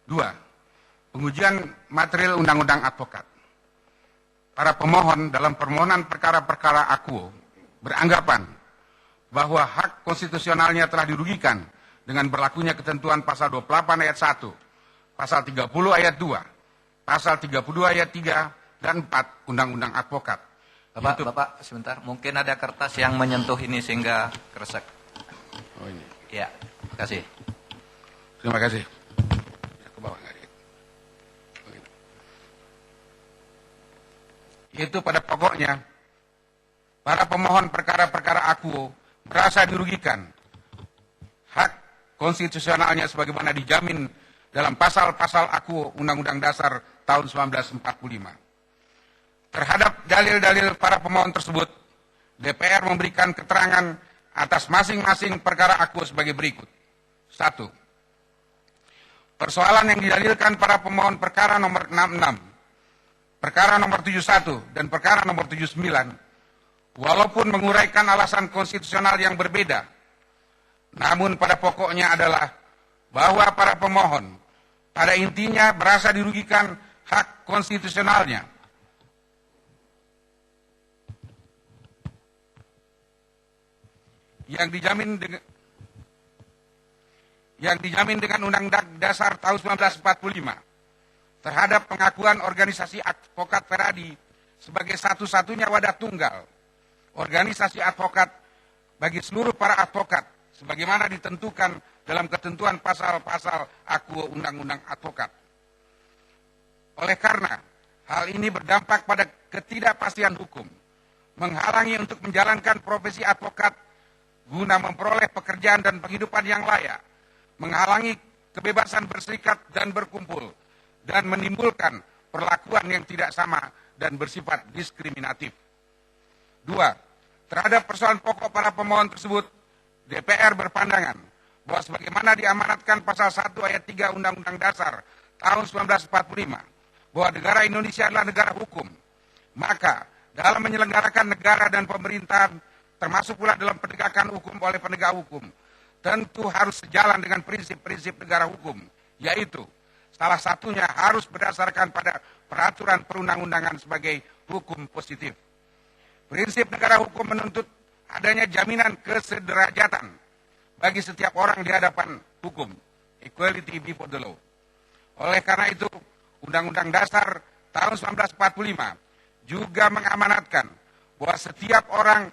Dua, pengujian material undang-undang advokat. Para pemohon dalam permohonan perkara-perkara akuo beranggapan bahwa hak konstitusionalnya telah dirugikan dengan berlakunya ketentuan pasal 28 ayat 1, pasal 30 ayat 2, pasal 32 ayat 3, dan 4 Undang-Undang Advokat. Bapak, sebentar. Mungkin ada kertas yang menyentuh ini sehingga keresek. Oh ini. Ya, terima kasih. Terima kasih. Itu pada pokoknya, para pemohon perkara-perkara akuo merasa dirugikan hak konstitusionalnya sebagaimana dijamin dalam pasal-pasal akuo Undang-Undang Dasar tahun 1945. Terhadap dalil-dalil para pemohon tersebut, DPR memberikan keterangan atas masing-masing perkara akuo sebagai berikut. 1. Persoalan yang didalilkan para pemohon perkara nomor 66, perkara nomor 71, dan perkara nomor 79, walaupun menguraikan alasan konstitusional yang berbeda, namun pada pokoknya adalah bahwa para pemohon pada intinya merasa dirugikan hak konstitusionalnya yang dijamin dengan Undang-Undang Dasar tahun 1945 terhadap pengakuan organisasi advokat Peradi sebagai satu-satunya wadah tunggal organisasi advokat bagi seluruh para advokat sebagaimana ditentukan dalam ketentuan pasal-pasal akuo Undang-Undang Advokat. Oleh karena hal ini berdampak pada ketidakpastian hukum, menghalangi untuk menjalankan profesi advokat guna memperoleh pekerjaan dan penghidupan yang layak, menghalangi kebebasan berserikat dan berkumpul, dan menimbulkan perlakuan yang tidak sama dan bersifat diskriminatif. 2. Terhadap persoalan pokok para pemohon tersebut, DPR berpandangan bahwa sebagaimana diamanatkan pasal 1 ayat 3 Undang-Undang Dasar tahun 1945, bahwa negara Indonesia adalah negara hukum, maka dalam menyelenggarakan negara dan pemerintahan, termasuk pula dalam penegakan hukum oleh penegak hukum, tentu harus sejalan dengan prinsip-prinsip negara hukum, yaitu salah satunya harus berdasarkan pada peraturan perundang-undangan sebagai hukum positif. Prinsip negara hukum menuntut adanya jaminan kesederajatan bagi setiap orang di hadapan hukum, equality before the law. Oleh karena itu, Undang-Undang Dasar tahun 1945 juga mengamanatkan bahwa setiap orang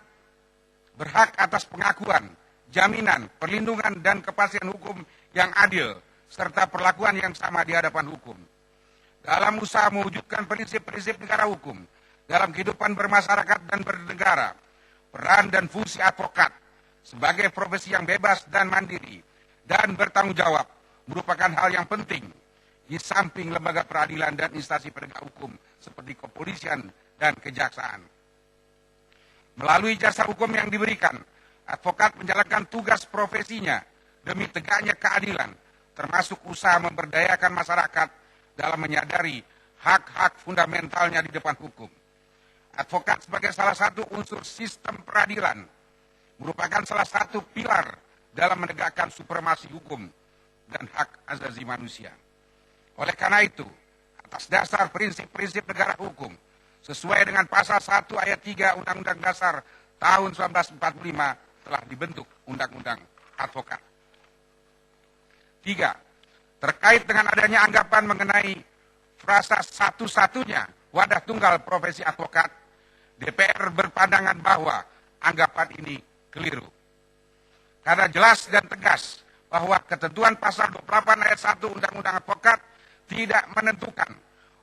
berhak atas pengakuan, jaminan, perlindungan, dan kepastian hukum yang adil, serta perlakuan yang sama di hadapan hukum. Dalam usaha mewujudkan prinsip-prinsip negara hukum, dalam kehidupan bermasyarakat dan bernegara, peran dan fungsi advokat sebagai profesi yang bebas dan mandiri dan bertanggung jawab merupakan hal yang penting di samping lembaga peradilan dan instansi penegak hukum seperti kepolisian dan kejaksaan. Melalui jasa hukum yang diberikan, advokat menjalankan tugas profesinya demi tegaknya keadilan, termasuk usaha memberdayakan masyarakat dalam menyadari hak-hak fundamentalnya di depan hukum. Advokat sebagai salah satu unsur sistem peradilan merupakan salah satu pilar dalam menegakkan supremasi hukum dan hak asasi manusia. Oleh karena itu, atas dasar prinsip-prinsip negara hukum, sesuai dengan pasal 1 ayat 3 Undang-Undang Dasar tahun 1945 telah dibentuk Undang-Undang Advokat. 3. Terkait dengan adanya anggapan mengenai frasa satu-satunya wadah tunggal profesi advokat, DPR berpandangan bahwa anggapan ini keliru. Karena jelas dan tegas bahwa ketentuan pasal 28 ayat 1 Undang-Undang Advokat tidak menentukan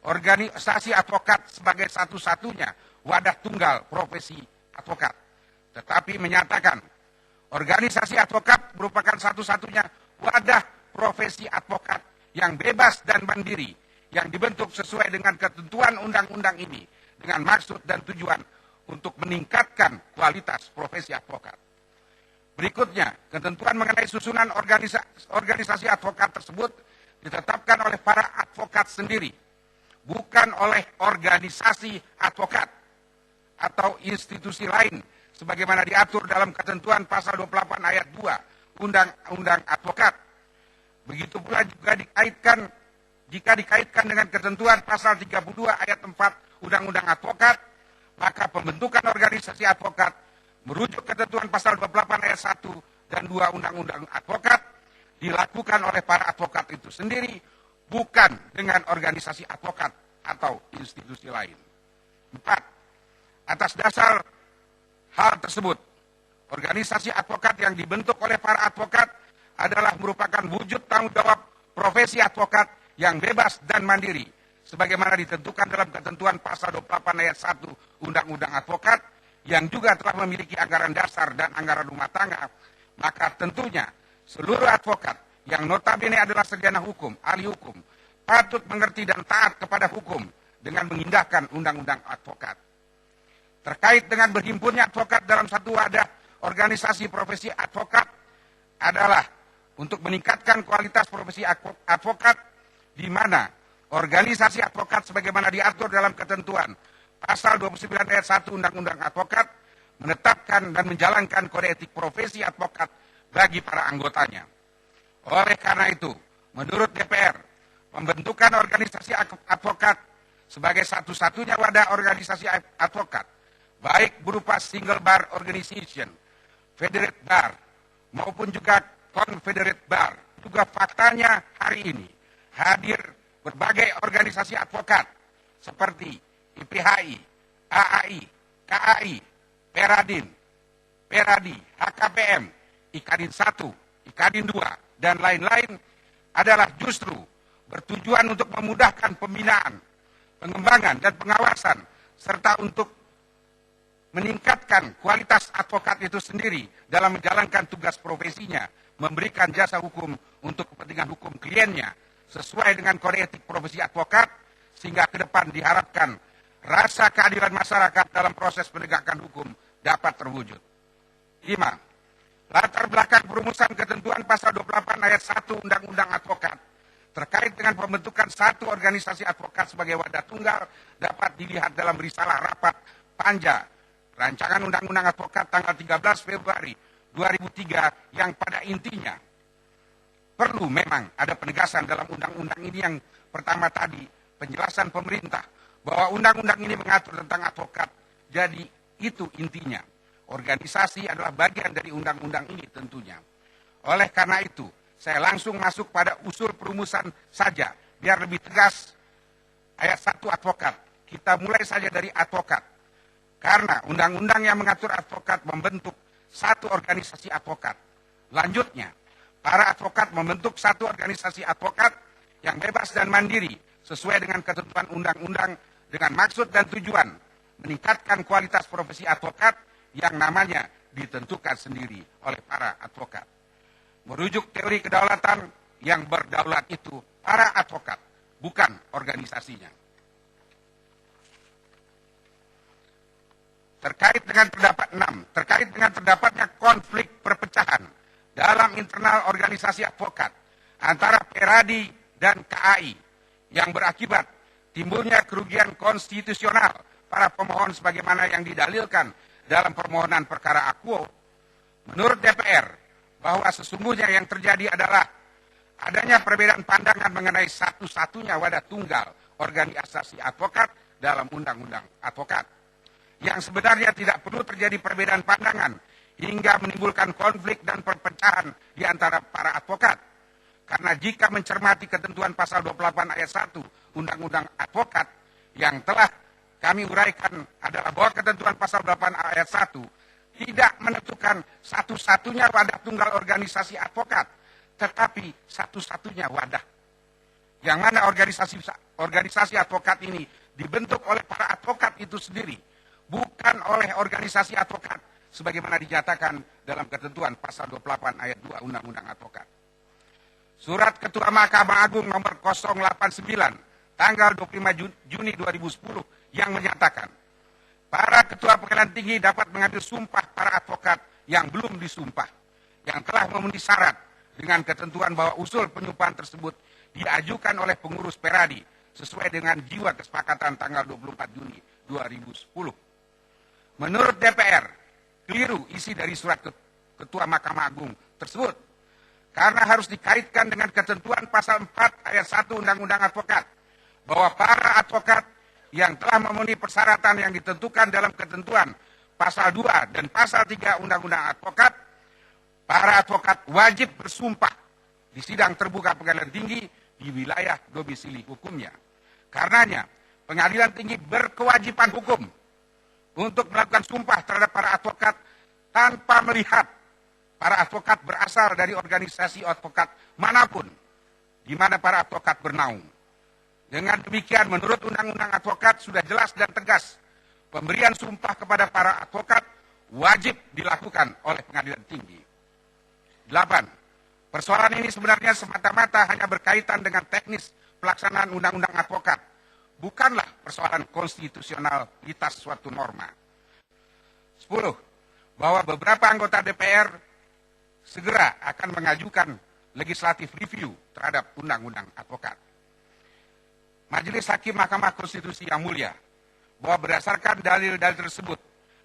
organisasi advokat sebagai satu-satunya wadah tunggal profesi advokat, tetapi menyatakan organisasi advokat merupakan satu-satunya wadah profesi advokat yang bebas dan mandiri yang dibentuk sesuai dengan ketentuan undang-undang ini dengan maksud dan tujuan untuk meningkatkan kualitas profesi advokat. Berikutnya, ketentuan mengenai susunan organisasi advokat tersebut ditetapkan oleh para advokat sendiri, bukan oleh organisasi advokat atau institusi lain sebagaimana diatur dalam ketentuan pasal 28 ayat 2 Undang-Undang Advokat. Begitu pula juga dikaitkan jika dikaitkan dengan ketentuan pasal 32 ayat 4 Undang-Undang Advokat, maka pembentukan organisasi advokat merujuk ketentuan pasal 28 ayat 1 dan 2 Undang-Undang Advokat dilakukan oleh para advokat itu sendiri, bukan dengan organisasi advokat atau institusi lain. 4. Atas dasar hal tersebut, organisasi advokat yang dibentuk oleh para advokat adalah merupakan wujud tanggung jawab profesi advokat yang bebas dan mandiri, sebagaimana ditentukan dalam ketentuan pasal 28 ayat 1 Undang-Undang Advokat, yang juga telah memiliki anggaran dasar dan anggaran rumah tangga. Maka tentunya seluruh advokat yang notabene adalah sarjana hukum, ahli hukum, patut mengerti dan taat kepada hukum dengan mengindahkan undang-undang advokat. Terkait dengan berhimpunnya advokat dalam satu wadah organisasi profesi advokat adalah untuk meningkatkan kualitas profesi advokat, di mana organisasi advokat sebagaimana diatur dalam ketentuan pasal 29 ayat 1 Undang-Undang Advokat menetapkan dan menjalankan kode etik profesi advokat bagi para anggotanya. Oleh karena itu, menurut DPR, pembentukan organisasi advokat sebagai satu-satunya wadah organisasi advokat, baik berupa single bar organization, federate bar, maupun juga confederate bar, juga faktanya hari ini hadir berbagai organisasi advokat seperti IPHI, AAI, KAI, Peradin, Peradi, HKPM, Ikadin 1, Ikadin 2, dan lain-lain adalah justru bertujuan untuk memudahkan pembinaan, pengembangan, dan pengawasan, serta untuk meningkatkan kualitas advokat itu sendiri dalam menjalankan tugas profesinya, memberikan jasa hukum untuk kepentingan hukum kliennya, sesuai dengan kode etik profesi advokat, sehingga ke depan diharapkan rasa keadilan masyarakat dalam proses penegakan hukum dapat terwujud. 5. Latar belakang perumusan ketentuan pasal 28 ayat 1 Undang-Undang Advokat terkait dengan pembentukan satu organisasi advokat sebagai wadah tunggal dapat dilihat dalam risalah rapat panja rancangan Undang-Undang Advokat tanggal 13 Februari 2003 yang pada intinya perlu memang ada penegasan dalam undang-undang ini. Yang pertama tadi, penjelasan pemerintah bahwa undang-undang ini mengatur tentang advokat. Jadi itu intinya. Organisasi adalah bagian dari undang-undang ini tentunya. Oleh karena itu, saya langsung masuk pada usul perumusan saja, biar lebih tegas. Ayat 1 advokat. Kita mulai saja dari advokat. Karena undang-undang yang mengatur advokat membentuk satu organisasi advokat. Lanjutnya, para advokat membentuk satu organisasi advokat yang bebas dan mandiri sesuai dengan ketentuan undang-undang dengan maksud dan tujuan meningkatkan kualitas profesi advokat yang namanya ditentukan sendiri oleh para advokat. Merujuk teori kedaulatan, yang berdaulat itu para advokat, bukan organisasinya. Terkait dengan pendapat 6, terkait dengan terdapatnya konflik perpecahan dalam internal organisasi advokat antara Peradi dan KAI yang berakibat timbulnya kerugian konstitusional para pemohon sebagaimana yang didalilkan dalam permohonan perkara akuo, menurut DPR bahwa sesungguhnya yang terjadi adalah adanya perbedaan pandangan mengenai satu-satunya wadah tunggal organisasi advokat dalam Undang-Undang Advokat, yang sebenarnya tidak perlu terjadi perbedaan pandangan hingga menimbulkan konflik dan perpecahan di antara para advokat. Karena jika mencermati ketentuan pasal 28 ayat 1 Undang-Undang Advokat yang telah kami uraikan adalah bahwa ketentuan pasal 8 ayat 1 tidak menentukan satu-satunya wadah tunggal organisasi advokat, tetapi satu-satunya wadah. Yang mana organisasi advokat ini dibentuk oleh para advokat itu sendiri, bukan oleh organisasi advokat sebagaimana dinyatakan dalam ketentuan pasal 28 ayat 2 Undang-Undang Advokat. Surat Ketua Mahkamah Agung nomor 089 tanggal 25 Juni 2010 yang menyatakan para ketua pengadilan tinggi dapat mengambil sumpah para advokat yang belum disumpah, yang telah memenuhi syarat dengan ketentuan bahwa usul penyumpahan tersebut diajukan oleh pengurus Peradi sesuai dengan jiwa kesepakatan tanggal 24 Juni 2010. Menurut DPR, keliru isi dari surat Ketua Mahkamah Agung tersebut. karena harus dikaitkan dengan ketentuan pasal 4 ayat 1 Undang-Undang Advokat, bahwa para advokat yang telah memenuhi persyaratan yang ditentukan dalam ketentuan pasal 2 dan pasal 3 Undang-Undang Advokat, para advokat wajib bersumpah di sidang terbuka pengadilan tinggi di wilayah domisili hukumnya. Karenanya, pengadilan tinggi berkewajiban hukum untuk melakukan sumpah terhadap para advokat tanpa melihat para advokat berasal dari organisasi advokat manapun di mana para advokat bernaung. Dengan demikian, menurut Undang-Undang Advokat sudah jelas dan tegas, pemberian sumpah kepada para advokat wajib dilakukan oleh pengadilan tinggi. 8. Persoalan ini sebenarnya semata-mata hanya berkaitan dengan teknis pelaksanaan Undang-Undang Advokat, bukanlah persoalan konstitusionalitas suatu norma. 10. Bahwa beberapa anggota DPR segera akan mengajukan legislative review terhadap Undang-Undang Advokat. Majelis Hakim Mahkamah Konstitusi yang mulia, bahwa berdasarkan dalil-dalil tersebut,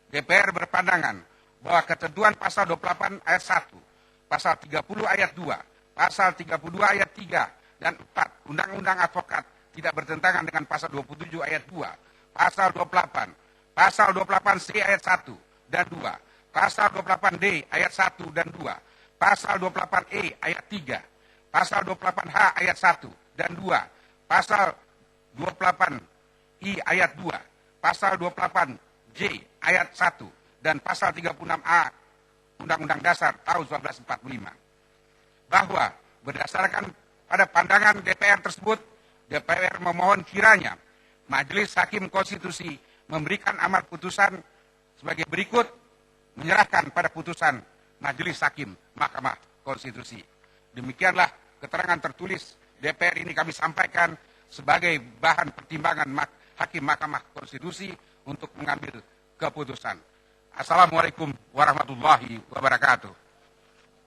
DPR berpandangan bahwa ketentuan pasal 28 ayat 1, pasal 30 ayat 2, pasal 32 ayat 3 dan 4 Undang-Undang Advokat tidak bertentangan dengan pasal 27 ayat 2, pasal 28, pasal 28C ayat 1 dan 2, pasal 28D ayat 1 dan 2, pasal 28E ayat 3, pasal 28H ayat 1 dan 2, pasal 28I ayat 2, pasal 28J ayat 1, dan pasal 36A Undang-Undang Dasar tahun 1945. Bahwa berdasarkan pada pandangan DPR tersebut, DPR memohon kiranya Majelis Hakim Konstitusi memberikan amar putusan sebagai berikut, menyerahkan pada putusan Majelis Hakim Mahkamah Konstitusi. Demikianlah keterangan tertulis DPR ini kami sampaikan sebagai bahan pertimbangan Hakim Mahkamah Konstitusi untuk mengambil keputusan. Assalamualaikum warahmatullahi wabarakatuh.